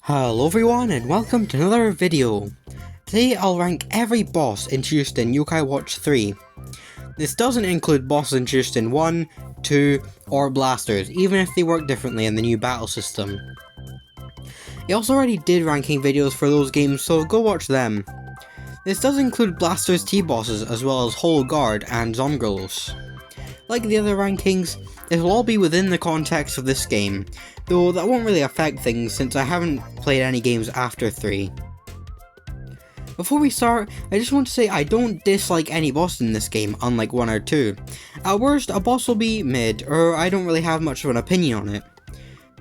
Hello everyone and welcome to another video. Today I'll rank every boss introduced in Yokai Watch 3. This doesn't include bosses introduced in 1, 2, or blasters, even if they work differently in the new battle system. I also already did ranking videos for those games, so go watch them. This does include blasters T-bosses as well as Holo Guard and Zomgirls. Like the other rankings, it will all be within the context of this game, though that won't really affect things since I haven't played any games after 3. Before we start, I just want to say I don't dislike any boss in this game, unlike 1 or 2. At worst, a boss will be mid, or I don't really have much of an opinion on it.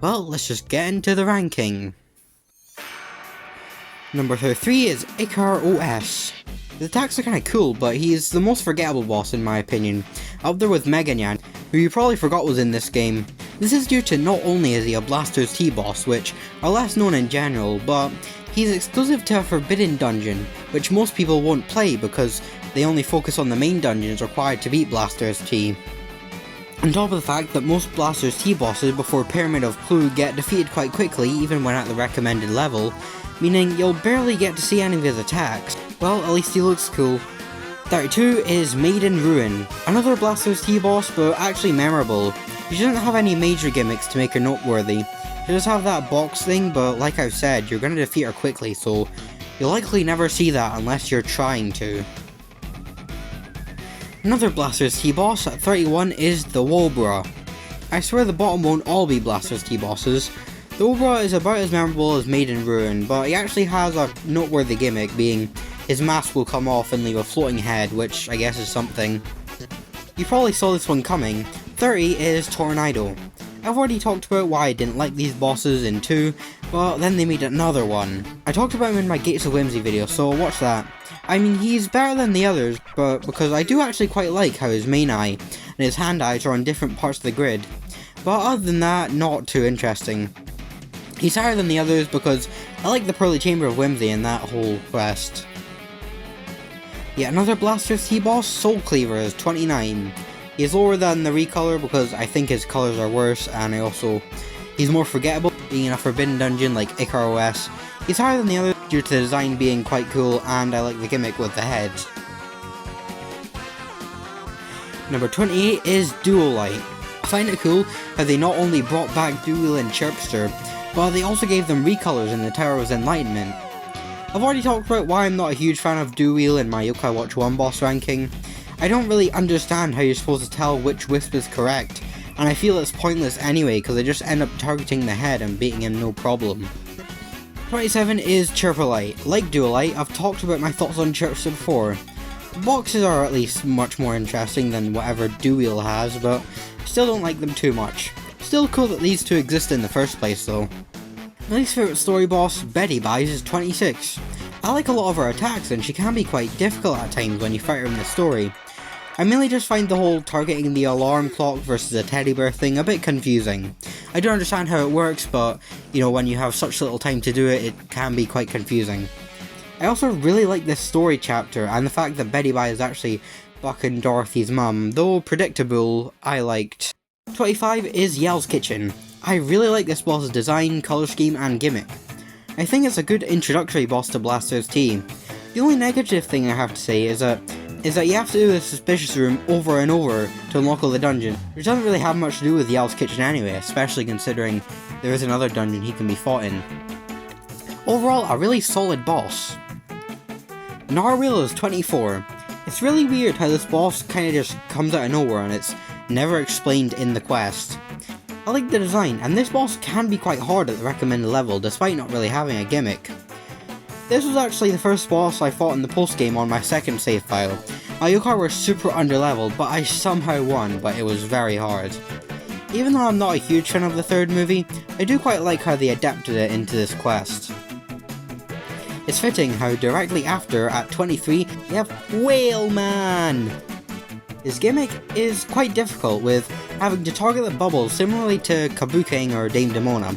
Well, let's just get into the ranking. Number 33 is Icar-OS. The attacks are kinda cool, but he is the most forgettable boss in my opinion, up there with Meganyan, who you probably forgot was in this game. This is due to not only is he a Blaster's T-boss, which are less known in general, but he's exclusive to a forbidden dungeon, which most people won't play because they only focus on the main dungeons required to beat Blaster's T. On top of the fact that most Blaster's T bosses before Pyramid of Clue get defeated quite quickly even when at the recommended level, meaning you'll barely get to see any of his attacks. Well, at least he looks cool. 32 is Maiden Ruin, another Blaster's T-boss but actually memorable. She doesn't have any major gimmicks to make her noteworthy. She does have that box thing, but like I've said, you're gonna defeat her quickly, so you'll likely never see that unless you're trying to. Another Blaster's T-boss at 31 is the Wobra. I swear the bottom won't all be Blaster's T-bosses. The Wobra is about as memorable as Maiden Ruin, but he actually has a noteworthy gimmick, being his mask will come off and leave a floating head, which I guess is something. You probably saw this one coming. 30 is Tornado. I've already talked about why I didn't like these bosses in 2, but then they made another one. I talked about him in my Gates of Whimsy video, so watch that. I mean, he's better than the others, but because I do actually quite like how his main eye and his hand eyes are on different parts of the grid. But other than that, not too interesting. He's higher than the others because I like the Pearly Chamber of Whimsy in that whole quest. Yet another Blaster's T-boss, Soul Cleaver, is 29. He is lower than the recolor because I think his colors are worse, and he's more forgettable, being in a forbidden dungeon like Icar-OS. He's higher than the others due to the design being quite cool, and I like the gimmick with the head. Number 28 is Duolite. I find it cool how they not only brought back Duel and Chirpster, but they also gave them recolors in the Tower of Enlightenment. I've already talked about why I'm not a huge fan of Duel in my Yokai Watch 1 boss ranking. I don't really understand how you're supposed to tell which wisp is correct, and I feel it's pointless anyway because they just end up targeting the head and beating him no problem. 27 is Chirpolite. Like Duolite, I've talked about my thoughts on Chirpster before. The boxes are at least much more interesting than whatever Duel has, but still don't like them too much. Still cool that these two exist in the first place though. My least favourite story boss, Betty Buys, is 26. I like a lot of her attacks and she can be quite difficult at times when you fight her in the story. I mainly just find the whole targeting the alarm clock versus a teddy bear thing a bit confusing. I do understand how it works, but when you have such little time to do it, it can be quite confusing. I also really like this story chapter and the fact that Betty Buy is actually Buck and Dorothy's mum, though predictable, I liked. 25 is Yell's Kitchen. I really like this boss's design, colour scheme and gimmick. I think it's a good introductory boss to Blaster's T. The only negative thing I have to say is that you have to do the suspicious room over and over to unlock all the dungeons, which doesn't really have much to do with Yell's Kitchen anyway, especially considering there is another dungeon he can be fought in. Overall, a really solid boss. Narwhal is 24. It's really weird how this boss kinda just comes out of nowhere and it's never explained in the quest. I like the design, and this boss can be quite hard at the recommended level despite not really having a gimmick. This was actually the first boss I fought in the post-game on my second save file. My yokai were super underleveled, but I somehow won, but it was very hard. Even though I'm not a huge fan of the third movie, I do quite like how they adapted it into this quest. It's fitting how directly after, at 23, we have Whale Man! His gimmick is quite difficult, with having to target the bubbles similarly to Kabuking or Dame Demona.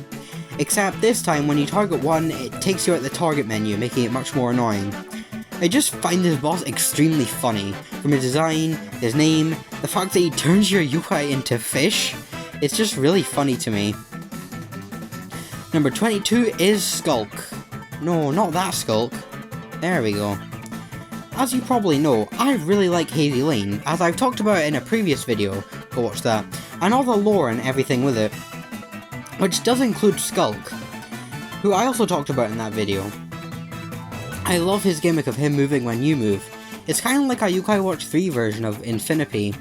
Except this time when you target one, it takes you out the target menu, making it much more annoying. I just find this boss extremely funny, from his design, his name, the fact that he turns your yokai into fish. It's just really funny to me. Number 22 is Skulk. No, not that Skulk. There we go. As you probably know, I really like Hazy Lane, as I've talked about it in a previous video, go watch that, and all the lore and everything with it, which does include Skulk, who I also talked about in that video. I love his gimmick of him moving when you move. It's kind of like a Yokai Watch 3 version of Infinity.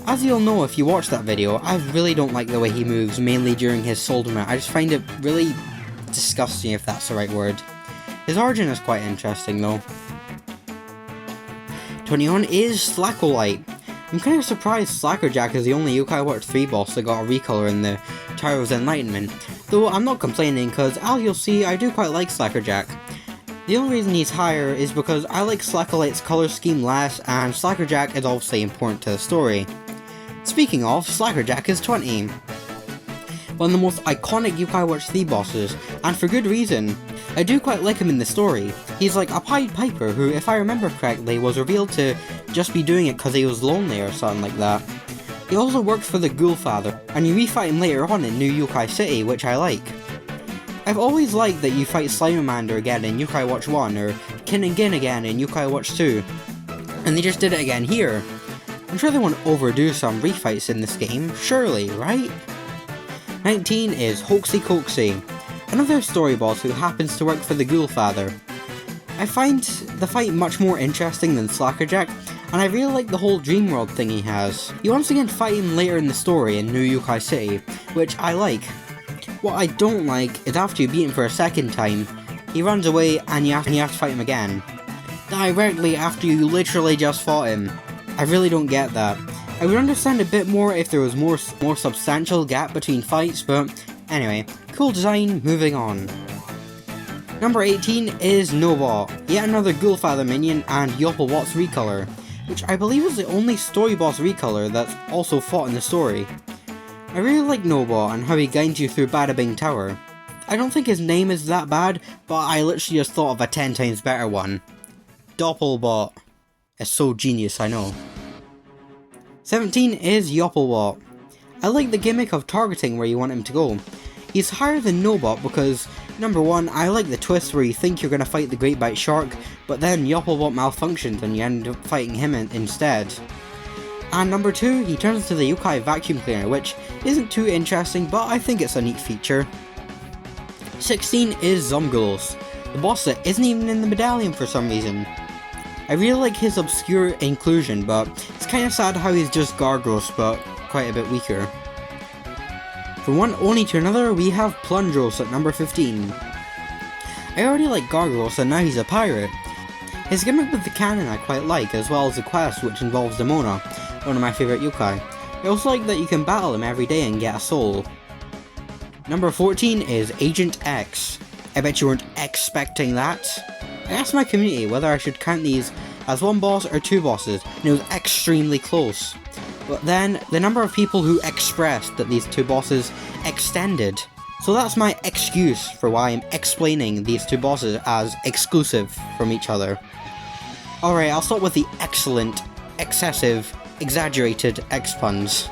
As you'll know if you watch that video, I really don't like the way he moves, mainly during his Souldermount. I just find it really disgusting, if that's the right word. His origin is quite interesting though. 21 is Slackolite. I'm kind of surprised Slackerjack is the only Yokai Watch 3 boss that got a recolor in the Tower of Enlightenment, though I'm not complaining because as you'll see I do quite like Slackerjack. The only reason he's higher is because I like Slackolite's colour scheme less, and Slackerjack is obviously important to the story. Speaking of, Slackerjack is 20. One of the most iconic Yokai Watch 3 bosses, and for good reason. I do quite like him in the story. He's like a Pied Piper who, if I remember correctly, was revealed to just be doing it because he was lonely or something like that. He also works for the Ghoulfather, and you refight him later on in New Yokai City, which I like. I've always liked that you fight Slimermander again in Yokai Watch 1, or Kin and Gin again in Yokai Watch 2, and they just did it again here. I'm sure they won't overdo some refights in this game, surely, right? 19 is Hoaxy Coaxy, another story boss who happens to work for the Ghoulfather. I find the fight much more interesting than Slackerjack, and I really like the whole dream world thing he has. You once again fight him later in the story in New Yokai City, which I like. What I don't like is after you beat him for a second time, he runs away and you have to fight him again. Directly after you literally just fought him. I really don't get that. I would understand a bit more if there was more substantial gap between fights, but anyway, cool design, moving on. Number 18 is Nobot, yet another Ghoulfather minion and Yopplewatt's recolor, which I believe is the only story boss recolor that's also fought in the story. I really like Nobot and how he guides you through Bada Bing Tower. I don't think his name is that bad, but I literally just thought of a 10 times better one. Doppelbot. It's so genius, I know. 17 is Yopplewatt. I like the gimmick of targeting where you want him to go. He's higher than Nobot because, number one, I like the twist where you think you're going to fight the Great Bite Shark, but then Yopplewatt malfunctions and you end up fighting him instead. And number two, he turns into the Yokai Vacuum Cleaner, which isn't too interesting, but I think it's a neat feature. 16 is Zomgulos, the boss that isn't even in the medallion for some reason. I really like his obscure inclusion, but it's kind of sad how he's just Gargos, but quite a bit weaker. From one only to another, we have Plundros at number 15. I already like Gargos and now he's a pirate. His gimmick with the cannon I quite like, as well as the quest which involves Demona, one of my favourite yokai. I also like that you can battle him every day and get a soul. Number 14 is Agent X. I bet you weren't expecting that. I asked my community whether I should count these as one boss or two bosses, and it was extremely close. But then, the number of people who expressed that these two bosses extended. So that's my excuse for why I'm explaining these two bosses as exclusive from each other. Alright, I'll start with the excellent, excessive, exaggerated X puns.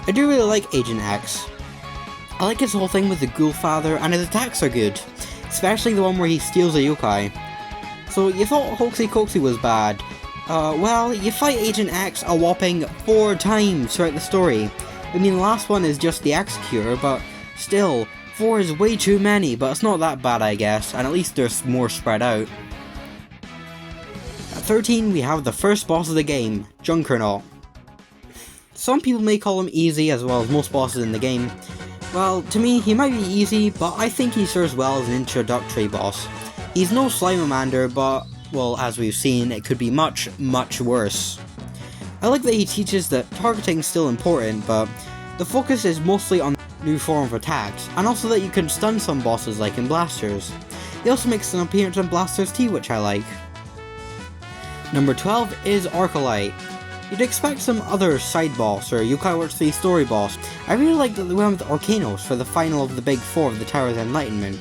I do really like Agent X. I like his whole thing with the Ghoulfather, and his attacks are good. Especially the one where he steals a yokai. So you thought Hoaxy Coaxy was bad. Well, you fight Agent X a whopping 4 times throughout the story. I mean, the last one is just the Executor, but still, 4 is way too many, but it's not that bad I guess, and at least they're more spread out. At 13, we have the first boss of the game, Junkernaut. Some people may call him easy, as well as most bosses in the game. Well, to me, he might be easy, but I think he serves well as an introductory boss. He's no Slimermander, but, well, as we've seen, it could be much, much worse. I like that he teaches that targeting's still important, but the focus is mostly on new form of attacks, and also that you can stun some bosses like in Blasters. He also makes an appearance in Blasters T, which I like. Number 12 is Arcolite. You'd expect some other side boss or Yokai Watch 3 story boss. I really like that they went with Orkanos for the final of the big 4 of the Tower's Enlightenment.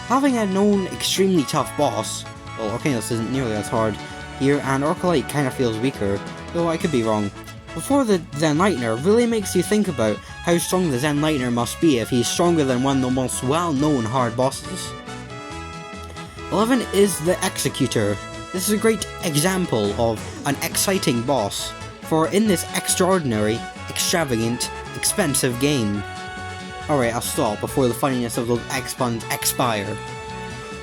Having a known extremely tough boss, well, Orkanos isn't nearly as hard here, and Arcolite kind of feels weaker, though I could be wrong. before the Zen Lightner really makes you think about how strong the Zen Lightner must be if he's stronger than one of the most well-known hard bosses. 11 is the Executor. This is a great example of an exciting boss, for in this extraordinary, extravagant, expensive game. Alright, I'll stop before the funniness of those X-puns expire.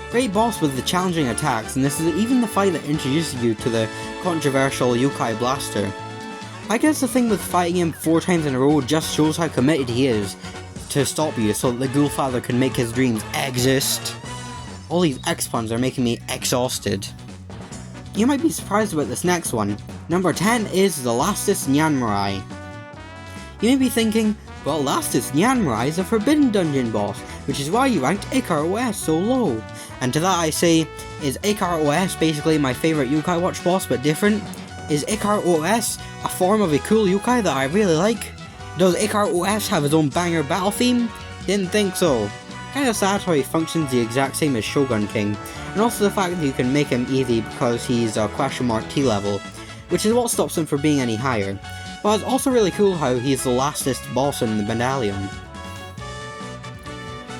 Great boss with the challenging attacks, and this is even the fight that introduces you to the controversial Yokai Blaster. I guess the thing with fighting him 4 times in a row just shows how committed he is to stop you so that the Ghoul Father can make his dreams exist. All these X-puns are making me exhausted. You might be surprised about this next one. Number 10 is the Lastus Nyanmarai. You may be thinking, well, Lastus Nyanmarai is a forbidden dungeon boss, which is why you ranked Ikar OS so low. And to that I say, is Ikar OS basically my favourite Yokai Watch boss but different? Is Ikar OS a form of a cool Yokai that I really like? Does Ikar OS have his own banger battle theme? Didn't think so. Kinda sad how he functions the exact same as Shogun King, and also the fact that you can make him easy because he's a T level, which is what stops him from being any higher. But it's also really cool how he's the lastest boss in the medallion.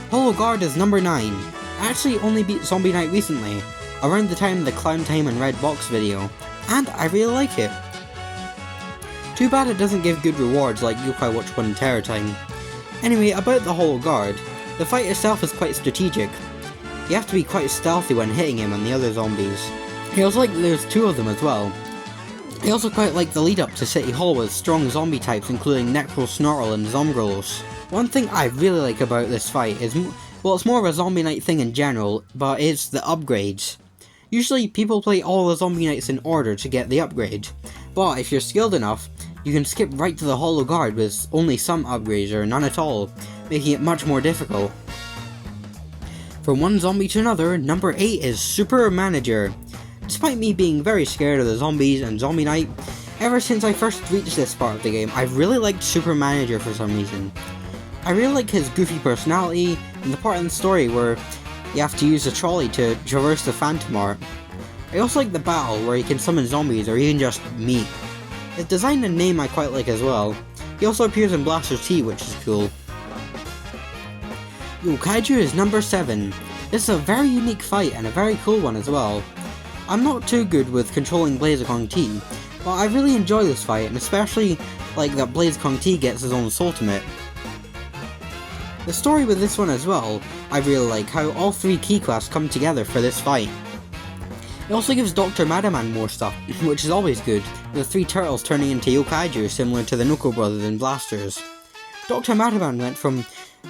Hollow Guard is number 9. I actually only beat Zombie Knight recently, around the time of the Clown Time and Red Box video, and I really like it. Too bad it doesn't give good rewards like Yokai Watch 1 Terror Time. Anyway, about the Hollow Guard, the fight itself is quite strategic. You have to be quite stealthy when hitting him and the other zombies. I also like that there's 2 of them as well. I also quite like the lead up to City Hall with strong zombie types including Necrosnarl and Zomgrolos. One thing I really like about this fight is, well, it's more of a Zombie Knight thing in general, but it's the upgrades. Usually people play all the Zombie Knights in order to get the upgrade, but if you're skilled enough, you can skip right to the Hollow Guard with only some upgrades or none at all, making it much more difficult. From one zombie to another, number 8 is Super Manager. Despite me being very scared of the zombies and Zombie Knight, ever since I first reached this part of the game, I've really liked Super Manager for some reason. I really like his goofy personality, and the part in the story where you have to use a trolley to traverse the Phantom Art. I also like the battle where he can summon zombies or even just meat. His design and name I quite like as well. He also appears in Blaster's T, which is cool. Yokaiju is number 7. This is a very unique fight and a very cool one as well. I'm not too good with controlling Blaziken T, but I really enjoy this fight, and especially like that Blaziken T gets his own ultimate. The story with this one as well, I really like how all 3 key quests come together for this fight. It also gives Dr. Madaman more stuff, which is always good, with 3 turtles turning into Yokaiju similar to the Nuko brothers in Blasters. Dr. Madaman went from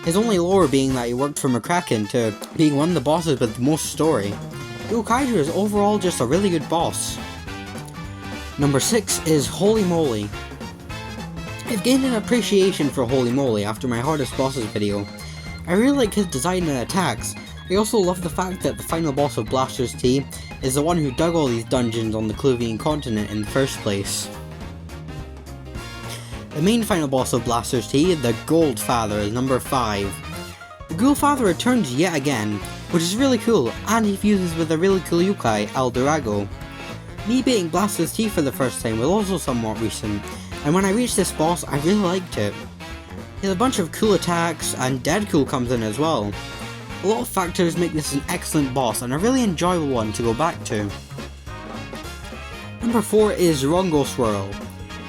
his only lore being that he worked for McCracken to being one of the bosses with the most story. Yokaiju is overall just a really good boss. Number 6 is Holy Moly. I've gained an appreciation for Holy Moly after my hardest bosses video. I really like his design and attacks. I also love the fact that the final boss of Blaster's T is the one who dug all these dungeons on the Cluvian continent in the first place. The main final boss of Blaster's T, the Gold Father, is number 5. The Ghoul Father returns yet again, which is really cool, and he fuses with a really cool yokai, El Durago. Me beating Blaster's T for the first time was also somewhat recent, and when I reached this boss I really liked it. He has a bunch of cool attacks, and Deadcool comes in as well. A lot of factors make this an excellent boss and a really enjoyable one to go back to. Number 4 is Rongo Swirl.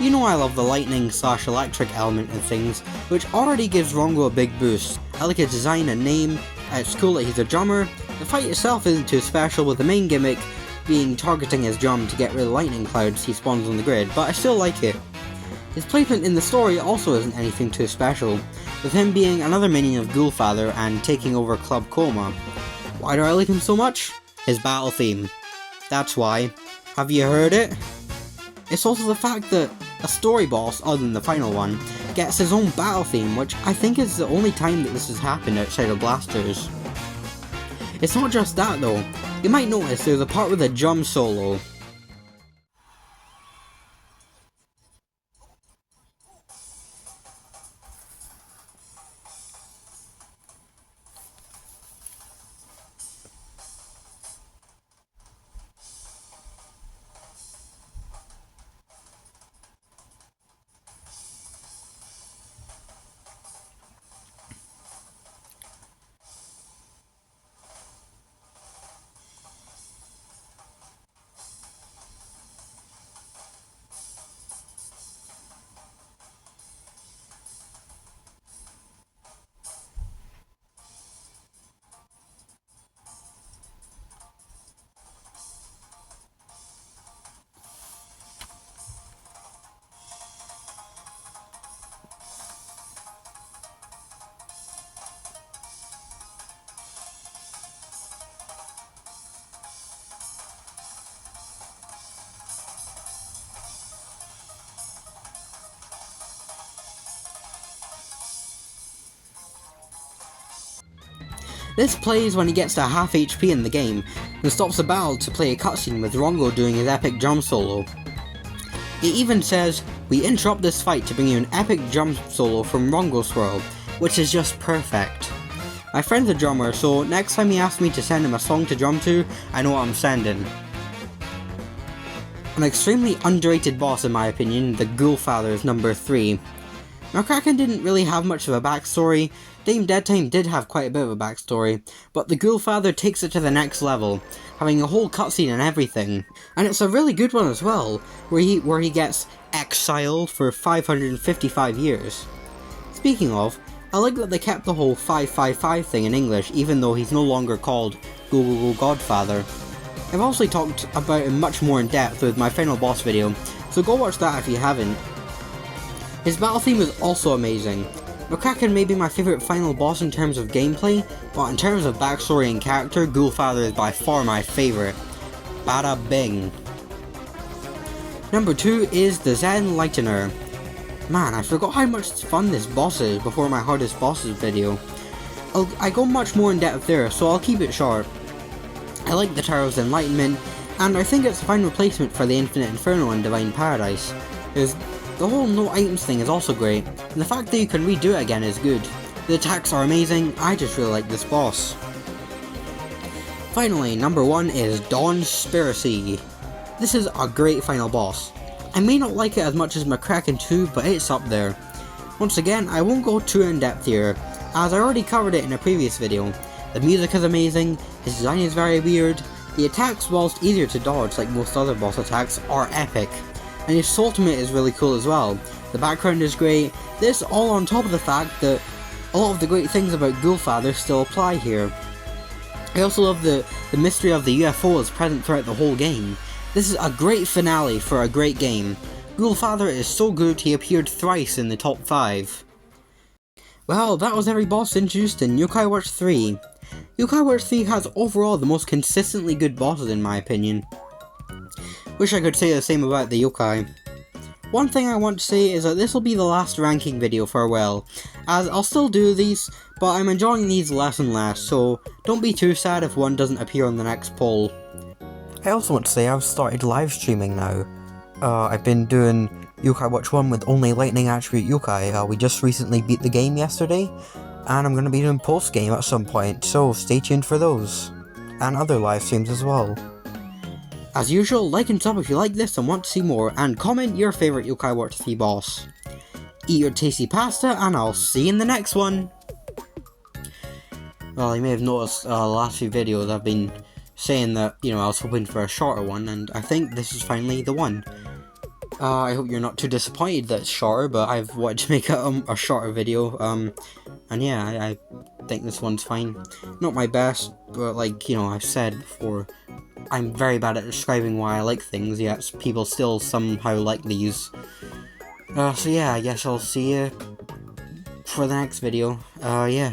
You know I love the lightning / electric element in things, which already gives Rongo a big boost. I like his design and name, it's cool that he's a drummer. The fight itself isn't too special, with the main gimmick being targeting his drum to get rid of lightning clouds he spawns on the grid, but I still like it. His placement in the story also isn't anything too special, with him being another minion of Ghoulfather and taking over Club Coma. Why do I like him so much? His battle theme. That's why. Have you heard it? It's also the fact that a story boss, other than the final one, gets his own battle theme, which I think is the only time that this has happened outside of Blasters. It's not just that though. You might notice there's a part with a drum solo. This plays when he gets to half HP in the game, and stops the battle to play a cutscene with Rongo doing his epic drum solo. It even says, "We interrupt this fight to bring you an epic drum solo from Rongo Swirl," which is just perfect. My friend's a drummer, so next time he asks me to send him a song to drum to, I know what I'm sending. An extremely underrated boss in my opinion, the Ghoulfather is number 3. merican didn't really have much of a backstory. Dame Deadtime did have quite a bit of a backstory, but the Ghoulfather takes it to the next level, having a whole cutscene and everything. And it's a really good one as well, where he gets exiled for 555 years. Speaking of, I like that they kept the whole 555 thing in English, even though he's no longer called Go Godfather. I've also talked about him much more in depth with my final boss video, so go watch that if you haven't. His battle theme is also amazing. merican may be my favourite final boss in terms of gameplay, but in terms of backstory and character, Ghoulfather is by far my favourite. Bada bing. Number 2 is the Zen Lightener. Man, I forgot how much fun this boss is before my hardest bosses video. I go much more in depth there, so I'll keep it short. I like the Tower of Enlightenment, and I think it's a fine replacement for the Infinite Inferno and Divine Paradise. The whole no items thing is also great, and the fact that you can redo it again is good. The attacks are amazing, I just really like this boss. Finally, number 1 is Dawn's Spiracy. This is a great final boss. I may not like it as much as merican 2, but it's up there. Once again, I won't go too in depth here, as I already covered it in a previous video. The music is amazing, his design is very weird, the attacks, whilst easier to dodge like most other boss attacks, are epic. And his ultimate is really cool as well. The background is great, this all on top of the fact that a lot of the great things about Ghoulfather still apply here. I also love the mystery of the UFO is present throughout the whole game. This is a great finale for a great game. Ghoulfather is so good he appeared thrice in the top 5. Well, that was every boss introduced in Yokai Watch 3. Yokai Watch 3 has overall the most consistently good bosses in my opinion. Wish I could say the same about the yokai. One thing I want to say is that this will be the last ranking video for a while, as I'll still do these, but I'm enjoying these less and less, so don't be too sad if one doesn't appear on the next poll. I also want to say I've started live streaming now. I've been doing Yokai Watch 1 with only lightning attribute yokai. We just recently beat the game yesterday, and I'm going to be doing post game at some point, so stay tuned for those. And other live streams as well. As usual, like and sub if you like this and want to see more, and comment your favourite Yokai Watch 3 boss. Eat your tasty pasta, and I'll see you in the next one! Well, you may have noticed the last few videos I've been saying that, I was hoping for a shorter one, and I think this is finally the one. I hope you're not too disappointed that it's shorter, but I've wanted to make a shorter video, and yeah, I think this one's fine. Not my best, but I've said before, I'm very bad at describing why I like things, yet people still somehow like these. So yeah, I guess I'll see you for the next video. Yeah.